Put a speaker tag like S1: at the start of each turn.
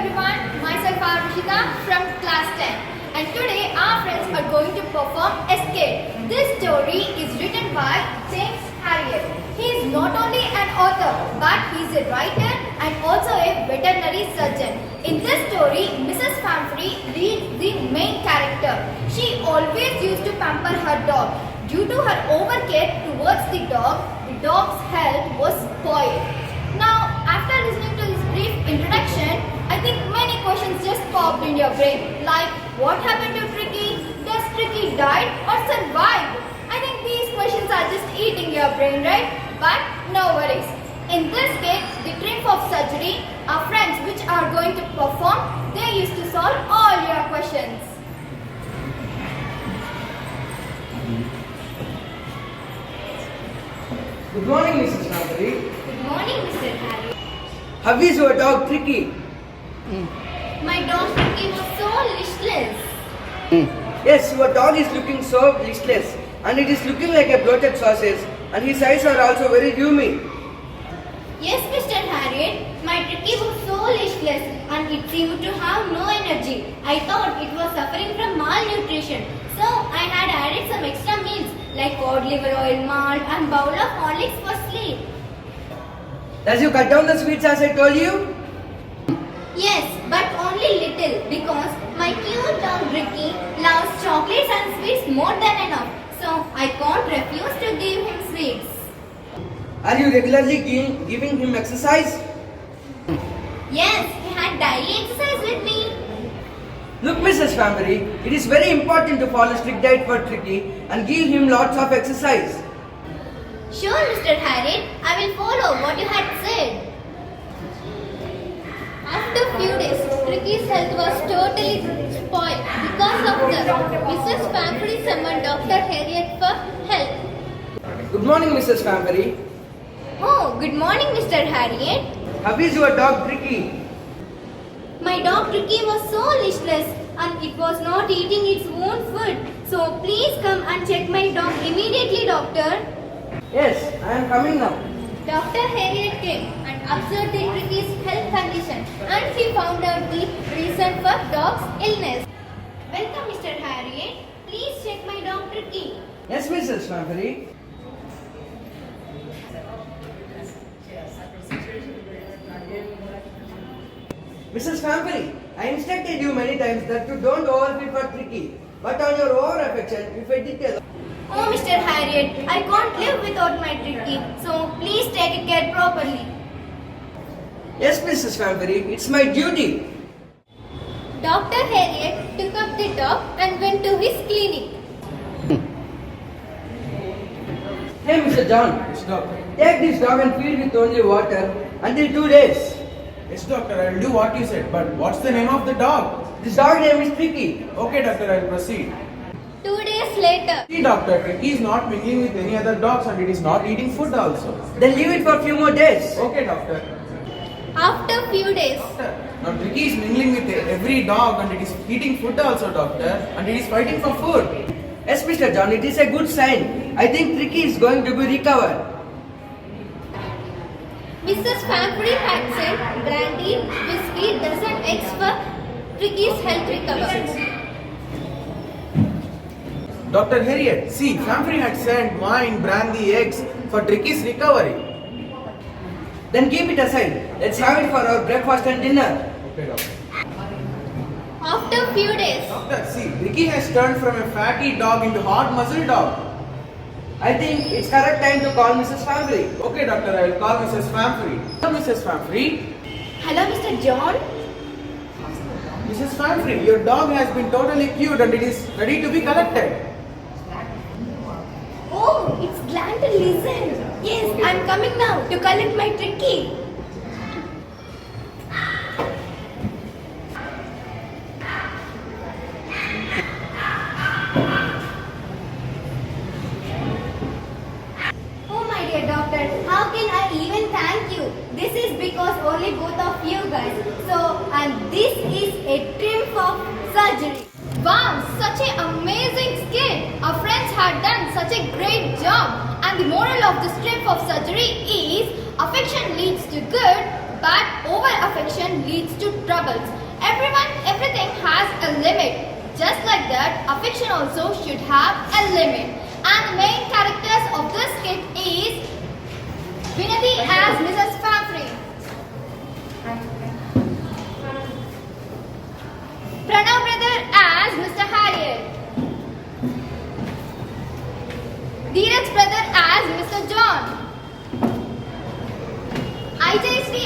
S1: everyone, myself Arvishita from class 10 and today our friends are going to perform a skit. This story is written by James Harriet. He is not only an author but he is a writer and also a veterinary surgeon. In this story, Mrs. Famfrey leads the main character. She always used to pamper her dog. Due to her overcare towards the dog's health was spoiled. Now, after listening to this brief introduction, I think many questions just popped in your brain. Like, what happened to Tricky? Does Tricky die or survive? I think these questions are just eating your brain, right? But no worries. In this case, the triumph of surgery, our friends which are going to perform, they used to solve all your questions.
S2: Good morning, Mrs. Nandari.
S1: Good morning, Mr. Harry.
S2: How is your dog Tricky?
S1: My dog Tricky was so listless.
S2: Yes, your dog is looking so listless and it is looking like a bloated sausage and his eyes are also very rheumy.
S1: Yes, Mr. Harriet, my Tricky was so listless and it seemed to have no energy. I thought it was suffering from malnutrition. So I had added some extra meals like cod liver oil, malt and bowl of Horlicks for sleep.
S2: Does you cut down the sweets as I told you?
S1: Yes, but only little because my cute dog Ricky loves chocolates and sweets more than enough. So I can't refuse to give him sweets.
S2: Are you regularly giving him exercise?
S1: Yes, he had daily exercise with me.
S2: Look, Mrs. Family, it is very important to follow strict diet for Tricky and give him lots of exercise.
S1: Sure, Mr. Harriet, I will follow what you had said. After a few days, Tricky's health was totally spoiled because of the Mrs. Family summoned Dr. Harriet for help.
S2: Good morning, Mrs. Family.
S1: Oh, good morning, Mr. Harriet.
S2: How is your dog Tricky?
S1: My dog Tricky was so listless and it was not eating its own food. So please come and check my dog immediately, doctor.
S2: Yes, I am coming now.
S1: Dr. Harriet came and observed the Tricky's health condition and he found out the reason for dog's illness. Welcome, Mr. Harriet. Please check my dog Tricky.
S2: Yes, Mrs. Family. Mrs. Family, I instructed you many times that you don't overfeed for Tricky, but on your over-affection, you fed it alone.
S1: Oh, Mr. Harriet, I can't live without my Tricky, so please take care properly.
S2: Yes, Mrs. Family, it's my duty.
S1: Dr. Harriet took up the dog and went to his clinic.
S2: Hey, Mr. John.
S3: Yes, doctor.
S2: Take this dog and feed with only water until 2 days.
S3: Yes, doctor, I will do what you said. But what's the name of the dog?
S2: This dog name is Tricky.
S3: Okay, doctor, I will proceed.
S1: 2 days later.
S3: See, doctor, Tricky is not mingling with any other dogs and it is not eating food also.
S2: Then leave it for a few more days.
S3: Okay, doctor.
S1: After few days.
S3: Doctor, now Tricky is mingling with every dog and it is eating food also, doctor. And it is fighting for food.
S2: Yes, Mr. John, it is a good sign. I think Tricky is going to be recovered.
S1: Mrs. Famfrey had sent brandy, whiskey, dozen eggs for Tricky's health recovery.
S3: Dr. Harriet, see, Famfrey had sent wine, brandy, eggs for Tricky's recovery.
S2: Then keep it aside. Let's have it for our breakfast and dinner.
S3: Okay, doctor.
S1: After few days.
S3: Doctor, see, Tricky has turned from a fatty dog into hot muscle dog.
S2: I think it's correct time to call Mrs. Family.
S3: Okay, doctor, I will call Mrs. Famfrey. Hello, Mrs. Famfrey.
S1: Hello, Mr. John.
S3: Mrs. Famfrey, your dog has been totally cured and it is ready to be collected.
S1: Oh, it's glad to listen. Yes, I'm coming now to collect my Tricky. Oh my dear doctor, how can I even thank you? This is because only both of you guys. So, and this is a triumph of surgery. Wow, such an amazing skit. Our friends had done such a great job. And the moral of this triumph of surgery is affection leads to good, but over affection leads to troubles. Everything has a limit. Just like that, affection also should have a limit. And the main characters of this skit is Vinati as Mrs. Famfrey, Pranav brother as Mr. Harriet, Dheeraj brother as Mr. John, Ijayasri